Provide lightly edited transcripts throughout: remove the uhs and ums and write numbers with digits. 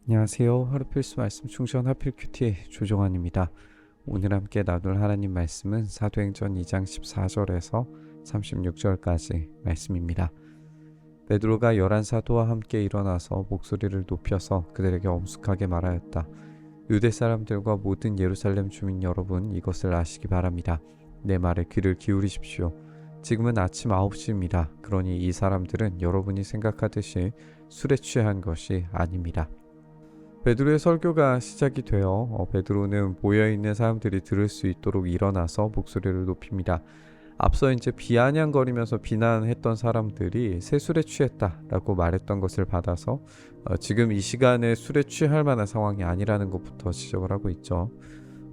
안녕하세요. 하루 필수 말씀 충전 하필 큐티의 조정환입니다. 오늘 함께 나눌 하나님 말씀은 사도행전 2장 14절에서 36절까지 말씀입니다. 베드로가 11사도와 함께 일어나서 목소리를 높여서 그들에게 엄숙하게 말하였다. 유대 사람들과 모든 예루살렘 주민 여러분, 이것을 아시기 바랍니다. 내 말에 귀를 기울이십시오. 지금은 아침 9시입니다. 그러니 이 사람들은 여러분이 생각하듯이 술에 취한 것이 아닙니다. 베드로의 설교가 시작이 되어 베드로는 모여있는 사람들이 들을 수 있도록 일어나서 목소리를 높입니다. 앞서 이제 비아냥거리면서 비난했던 사람들이 새 술에 취했다라고 말했던 것을 받아서 지금 이 시간에 술에 취할 만한 상황이 아니라는 것부터 지적을 하고 있죠.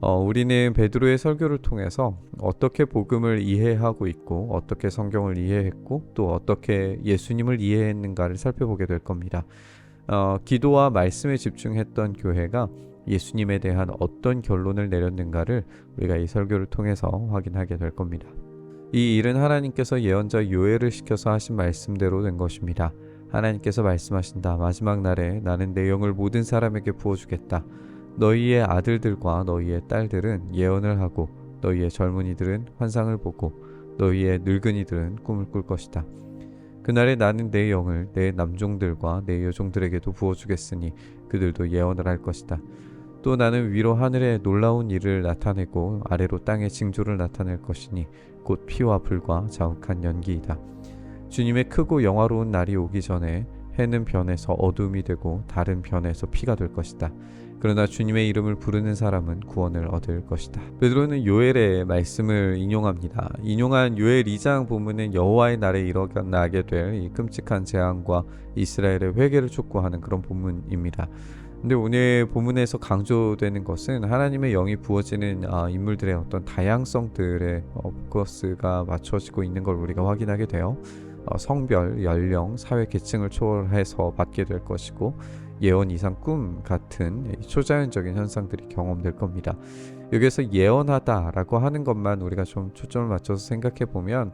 우리는 베드로의 설교를 통해서 어떻게 복음을 이해하고 있고 어떻게 성경을 이해했고 또 어떻게 예수님을 이해했는가를 살펴보게 될 겁니다. 기도와 말씀에 집중했던 교회가 예수님에 대한 어떤 결론을 내렸는가를 우리가 이 설교를 통해서 확인하게 될 겁니다. 이 일은 하나님께서 예언자 요엘을 시켜서 하신 말씀대로 된 것입니다. 하나님께서 말씀하신다. 마지막 날에 나는 내 영을 모든 사람에게 부어주겠다. 너희의 아들들과 너희의 딸들은 예언을 하고 너희의 젊은이들은 환상을 보고 너희의 늙은이들은 꿈을 꿀 것이다. 그날에 나는 내 영을 내 남종들과 내 여종들에게도 부어주겠으니 그들도 예언을 할 것이다. 또 나는 위로 하늘에 놀라운 일을 나타내고 아래로 땅에 징조를 나타낼 것이니 곧 피와 불과 자욱한 연기이다. 주님의 크고 영화로운 날이 오기 전에 해는 변해서 어두움이 되고 달은 변해서 피가 될 것이다. 그러나 주님의 이름을 부르는 사람은 구원을 얻을 것이다. 베드로는 요엘의 말씀을 인용합니다. 인용한 요엘 2장 본문은 여호와의 날에 일어나게 될 이 끔찍한 재앙과 이스라엘의 회개를 촉구하는 그런 본문입니다. 근데 오늘 본문에서 강조되는 것은 하나님의 영이 부어지는 인물들의 어떤 다양성들의 포커스가 맞춰지고 있는 걸 우리가 확인하게 돼요. 성별, 연령, 사회 계층을 초월해서 받게 될 것이고 예언 이상 꿈 같은 초자연적인 현상들이 경험될 겁니다. 여기서 예언하다라고 하는 것만 우리가 좀 초점을 맞춰서 생각해 보면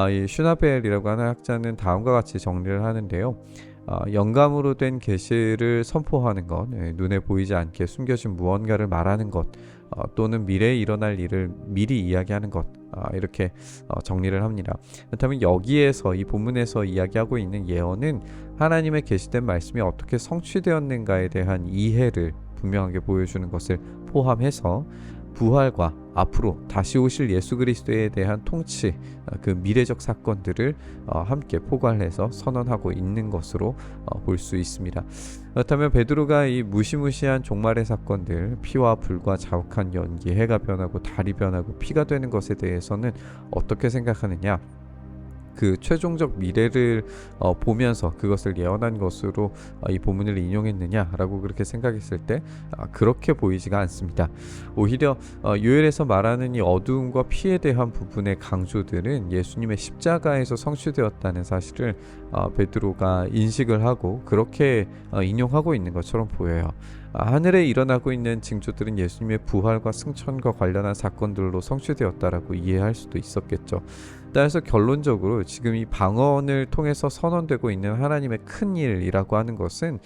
이 슈나벨이라고 하는 학자는 다음과 같이 정리를 하는데요. 영감으로 된 계시를 선포하는 것, 눈에 보이지 않게 숨겨진 무언가를 말하는 것, 또는 미래에 일어날 일을 미리 이야기하는 것, 이렇게 정리를 합니다. 그렇다면 여기에서 이 본문에서 이야기하고 있는 예언은 하나님의 계시된 말씀이 어떻게 성취되었는가에 대한 이해를 분명하게 보여주는 것을 포함해서 부활과 앞으로 다시 오실 예수 그리스도에 대한 통치, 그 미래적 사건들을 함께 포괄해서 선언하고 있는 것으로 볼 수 있습니다. 그렇다면 베드로가 이 무시무시한 종말의 사건들, 피와 불과 자욱한 연기, 해가 변하고 달이 변하고 피가 되는 것에 대해서는 어떻게 생각하느냐? 그 최종적 미래를 보면서 그것을 예언한 것으로 이 본문을 인용했느냐라고 그렇게 생각했을 때 그렇게 보이지가 않습니다. 오히려 요엘에서 말하는 이 어두움과 피에 대한 부분의 강조들은 예수님의 십자가에서 성취되었다는 사실을 베드로가 인식을 하고 그렇게 인용하고 있는 것처럼 보여요. 하늘에 일어나고 있는 징조들은 예수님의 부활과 승천과 관련한 사건들로 성취되었다라고 이해할 수도 있었겠죠. 따라서 결론적으로 지금 이 방언을 통해서 선언되고 있는 하나님의 큰 일이라고 하는 것은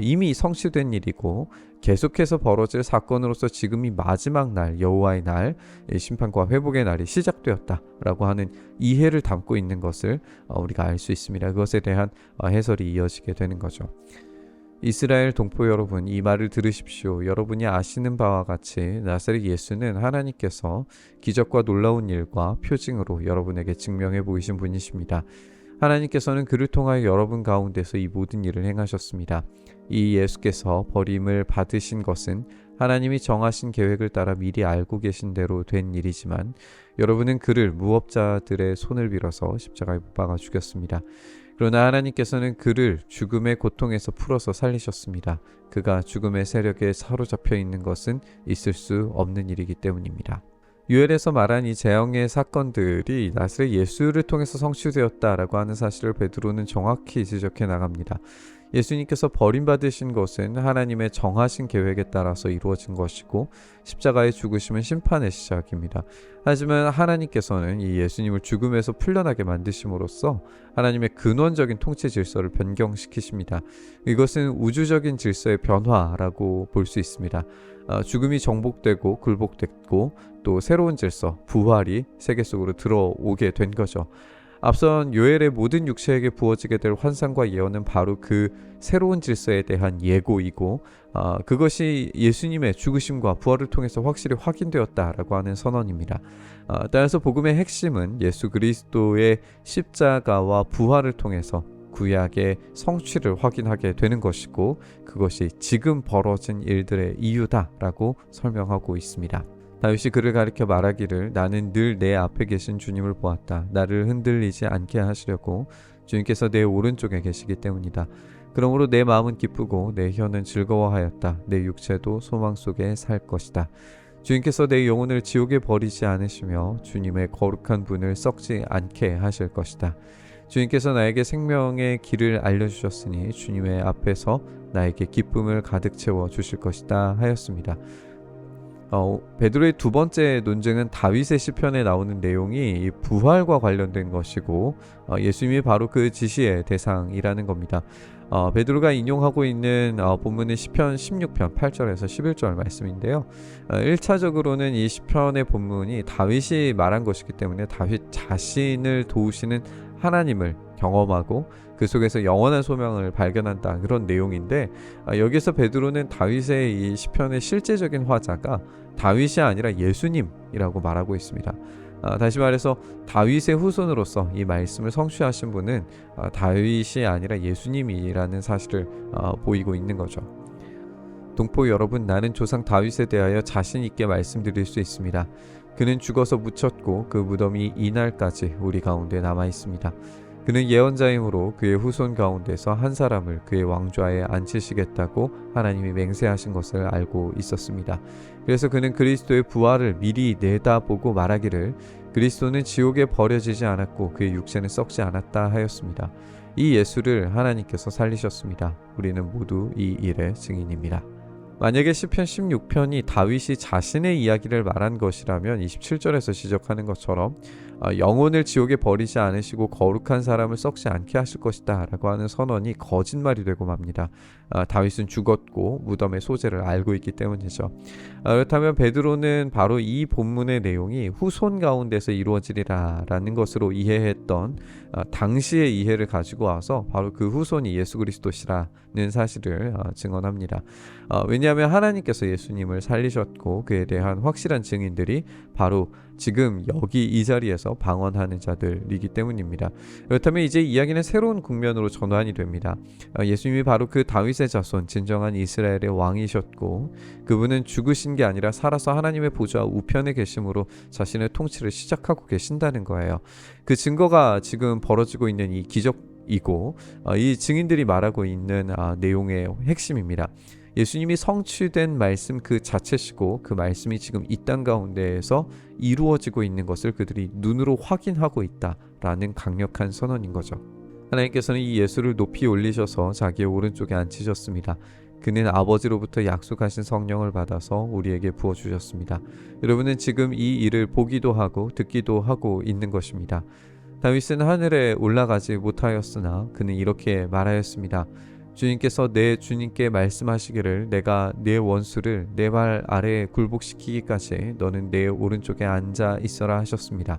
이미 성취된 일이고 계속해서 벌어질 사건으로서 지금이 마지막 날, 여호와의 날, 심판과 회복의 날이 시작되었다라고 하는 이해를 담고 있는 것을 우리가 알 수 있습니다. 그것에 대한 해설이 이어지게 되는 거죠. 이스라엘 동포 여러분, 이 말을 들으십시오. 여러분이 아시는 바와 같이 나사렛 예수는 하나님께서 기적과 놀라운 일과 표징으로 여러분에게 증명해 보이신 분이십니다. 하나님께서는 그를 통하여 여러분 가운데서 이 모든 일을 행하셨습니다. 이 예수께서 버림을 받으신 것은 하나님이 정하신 계획을 따라 미리 알고 계신 대로 된 일이지만 여러분은 그를 무업자들의 손을 빌어서 십자가에 못 박아 죽였습니다. 그러나 하나님께서는 그를 죽음의 고통에서 풀어서 살리셨습니다. 그가 죽음의 세력에 사로잡혀 있는 것은 있을 수 없는 일이기 때문입니다. 요엘에서 말한 이 재앙의 사건들이 나사렛 예수를 통해서 성취되었다라고 하는 사실을 베드로는 정확히 지적해 나갑니다. 예수님께서 버림받으신 것은 하나님의 정하신 계획에 따라서 이루어진 것이고 십자가의 죽으심은 심판의 시작입니다. 하지만 하나님께서는 이 예수님을 죽음에서 풀려나게 만드심으로써 하나님의 근원적인 통치 질서를 변경시키십니다. 이것은 우주적인 질서의 변화라고 볼 수 있습니다. 죽음이 정복되고 굴복됐고 또 새로운 질서, 부활이 세계 속으로 들어오게 된 거죠. 앞선 요엘의 모든 육체에게 부어지게 될 환상과 예언은 바로 그 새로운 질서에 대한 예고이고 그것이 예수님의 죽으심과 부활을 통해서 확실히 확인되었다라고 하는 선언입니다. 따라서 복음의 핵심은 예수 그리스도의 십자가와 부활을 통해서 구약의 성취를 확인하게 되는 것이고 그것이 지금 벌어진 일들의 이유다라고 설명하고 있습니다. 다윗이 그를 가리켜 말하기를 나는 늘 내 앞에 계신 주님을 보았다. 나를 흔들리지 않게 하시려고 주님께서 내 오른쪽에 계시기 때문이다. 그러므로 내 마음은 기쁘고 내 혀는 즐거워하였다. 내 육체도 소망 속에 살 것이다. 주님께서 내 영혼을 지옥에 버리지 않으시며 주님의 거룩한 분을 썩지 않게 하실 것이다. 주님께서 나에게 생명의 길을 알려주셨으니 주님의 앞에서 나에게 기쁨을 가득 채워 주실 것이다 하였습니다. 베드로의 두 번째 논증은 다윗의 시편에 나오는 내용이 부활과 관련된 것이고 예수님이 바로 그 지시의 대상이라는 겁니다. 베드로가 인용하고 있는 본문은 시편 16편 8절에서 11절 말씀인데요. 1차적으로는 이 시편의 본문이 다윗이 말한 것이기 때문에 다윗 자신을 도우시는 하나님을 경험하고 그 속에서 영원한 소명을 발견한다 그런 내용인데 여기서 베드로는 다윗의 이 시편의 실제적인 화자가 다윗이 아니라 예수님이라고 말하고 있습니다. 다시 말해서 다윗의 후손으로서 이 말씀을 성취하신 분은 다윗이 아니라 예수님이라는 사실을 보이고 있는 거죠. 동포 여러분, 나는 조상 다윗에 대하여 자신 있게 말씀드릴 수 있습니다. 그는 죽어서 묻혔고 그 무덤이 이날까지 우리 가운데 남아 있습니다. 그는 예언자이므로 그의 후손 가운데서 한 사람을 그의 왕좌에 앉히시겠다고 하나님이 맹세하신 것을 알고 있었습니다. 그래서 그는 그리스도의 부활을 미리 내다보고 말하기를 그리스도는 지옥에 버려지지 않았고 그의 육체는 썩지 않았다 하였습니다. 이 예수를 하나님께서 살리셨습니다. 우리는 모두 이 일의 증인입니다. 만약에 시편 16편이 다윗이 자신의 이야기를 말한 것이라면 27절에서 지적하는 것처럼 영혼을 지옥에 버리지 않으시고 거룩한 사람을 썩지 않게 하실 것이다 라고 하는 선언이 거짓말이 되고 맙니다. 다윗은 죽었고 무덤의 소재를 알고 있기 때문이죠. 그렇다면 베드로는 바로 이 본문의 내용이 후손 가운데서 이루어지리라 라는 것으로 이해했던 당시의 이해를 가지고 와서 바로 그 후손이 예수 그리스도시라는 사실을 증언합니다. 왜냐하면 하나님께서 예수님을 살리셨고 그에 대한 확실한 증인들이 바로 지금 여기 이 자리에서 방언하는 자들이기 때문입니다. 그렇다면 이제 이야기는 새로운 국면으로 전환이 됩니다. 예수님이 바로 그 다윗의 자손, 진정한 이스라엘의 왕이셨고 그분은 죽으신 게 아니라 살아서 하나님의 보좌 우편에 계심으로 자신의 통치를 시작하고 계신다는 거예요. 그 증거가 지금 벌어지고 있는 이 기적이고 이 증인들이 말하고 있는 내용의 핵심입니다. 예수님이 성취된 말씀 그 자체시고 그 말씀이 지금 이 땅 가운데에서 이루어지고 있는 것을 그들이 눈으로 확인하고 있다라는 강력한 선언인 거죠. 하나님께서는 이 예수를 높이 올리셔서 자기의 오른쪽에 앉히셨습니다. 그는 아버지로부터 약속하신 성령을 받아서 우리에게 부어주셨습니다. 여러분은 지금 이 일을 보기도 하고 듣기도 하고 있는 것입니다. 다윗은 하늘에 올라가지 못하였으나 그는 이렇게 말하였습니다. 주님께서 내 주님께 말씀하시기를 내가 내 원수를 내 발 아래에 굴복시키기까지 너는 내 오른쪽에 앉아 있어라 하셨습니다.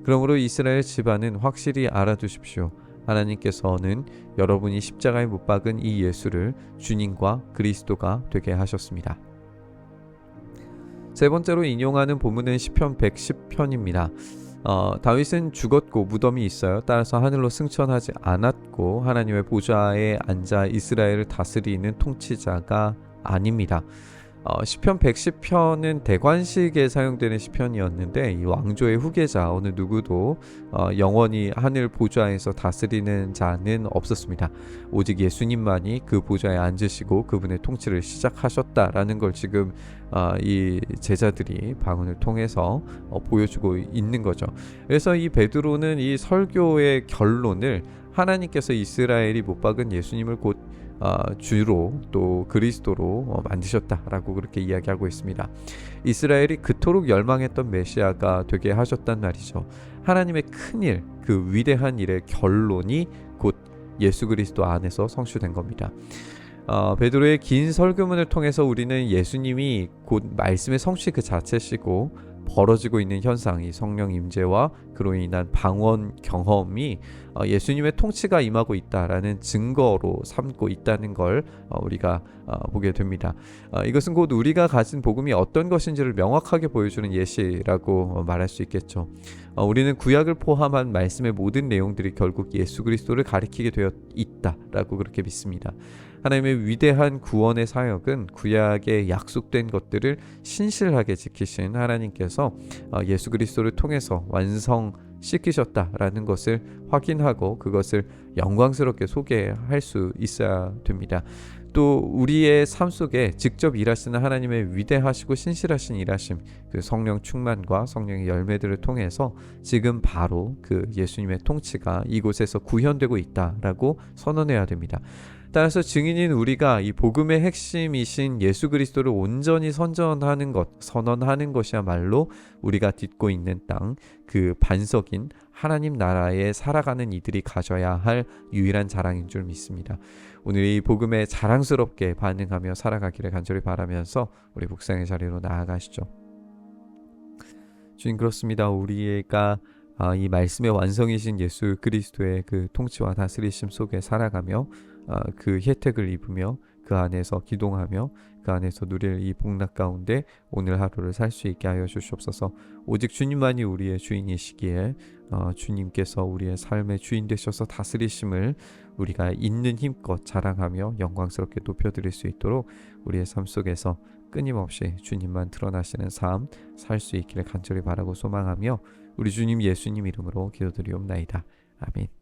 그러므로 이스라엘 집안은 확실히 알아두십시오. 하나님께서는 여러분이 십자가에 못 박은 이 예수를 주님과 그리스도가 되게 하셨습니다. 세 번째로 인용하는 본문은 시편 110편입니다. 다윗은 죽었고 무덤이 있어요. 따라서 하늘로 승천하지 않았고 하나님의 보좌에 앉아 이스라엘을 다스리는 통치자가 아닙니다. 시편 110편은 대관식에 사용되는 시편이었는데 이 왕조의 후계자 어느 누구도 영원히 하늘 보좌에서 다스리는 자는 없었습니다. 오직 예수님만이 그 보좌에 앉으시고 그분의 통치를 시작하셨다라는 걸 지금 이 제자들이 방언을 통해서 보여주고 있는 거죠. 그래서 이 베드로는 이 설교의 결론을 하나님께서 이스라엘이 못 박은 예수님을 곧 주로 또 그리스도로 만드셨다라고 그렇게 이야기하고 있습니다. 이스라엘이 그토록 열망했던 메시아가 되게 하셨단 말이죠. 하나님의 큰일, 그 위대한 일의 결론이 곧 예수 그리스도 안에서 성취된 겁니다. 베드로의 긴 설교문을 통해서 우리는 예수님이 곧 말씀의 성취 그 자체시고 벌어지고 있는 현상, 이 성령 임재와 그로 인한 방언 경험이 예수님의 통치가 임하고 있다라는 증거로 삼고 있다는 걸 우리가 보게 됩니다. 이것은 곧 우리가 가진 복음이 어떤 것인지를 명확하게 보여주는 예시라고 말할 수 있겠죠. 우리는 구약을 포함한 말씀의 모든 내용들이 결국 예수 그리스도를 가리키게 되어 있다라고 그렇게 믿습니다. 하나님의 위대한 구원의 사역은 구약에 약속된 것들을 신실하게 지키신 하나님께서 예수 그리스도를 통해서 완성시키셨다라는 것을 확인하고 그것을 영광스럽게 소개할 수 있어야 됩니다. 또 우리의 삶 속에 직접 일하시는 하나님의 위대하시고 신실하신 일하심, 그 성령 충만과 성령의 열매들을 통해서 지금 바로 그 예수님의 통치가 이곳에서 구현되고 있다라고 선언해야 됩니다. 따라서 증인인 우리가 이 복음의 핵심이신 예수 그리스도를 온전히 선전하는 것, 선언하는 것이야말로 우리가 딛고 있는 땅, 그 반석인 하나님 나라에 살아가는 이들이 가져야 할 유일한 자랑인 줄 믿습니다. 오늘 이 복음에 자랑스럽게 반응하며 살아가기를 간절히 바라면서 우리 묵상의 자리로 나아가시죠. 주님, 그렇습니다. 우리가 이 말씀의 완성이신 예수 그리스도의 그 통치와 다스리심 속에 살아가며 그 혜택을 입으며 그 안에서 기동하며 그 안에서 누릴 이 복락 가운데 오늘 하루를 살 수 있게 하여 주시옵소서. 오직 주님만이 우리의 주인이시기에 주님께서 우리의 삶의 주인 되셔서 다스리심을 우리가 있는 힘껏 자랑하며 영광스럽게 높여드릴 수 있도록 우리의 삶 속에서 끊임없이 주님만 드러나시는 삶 살 수 있기를 간절히 바라고 소망하며 우리 주님 예수님 이름으로 기도드리옵나이다. 아멘.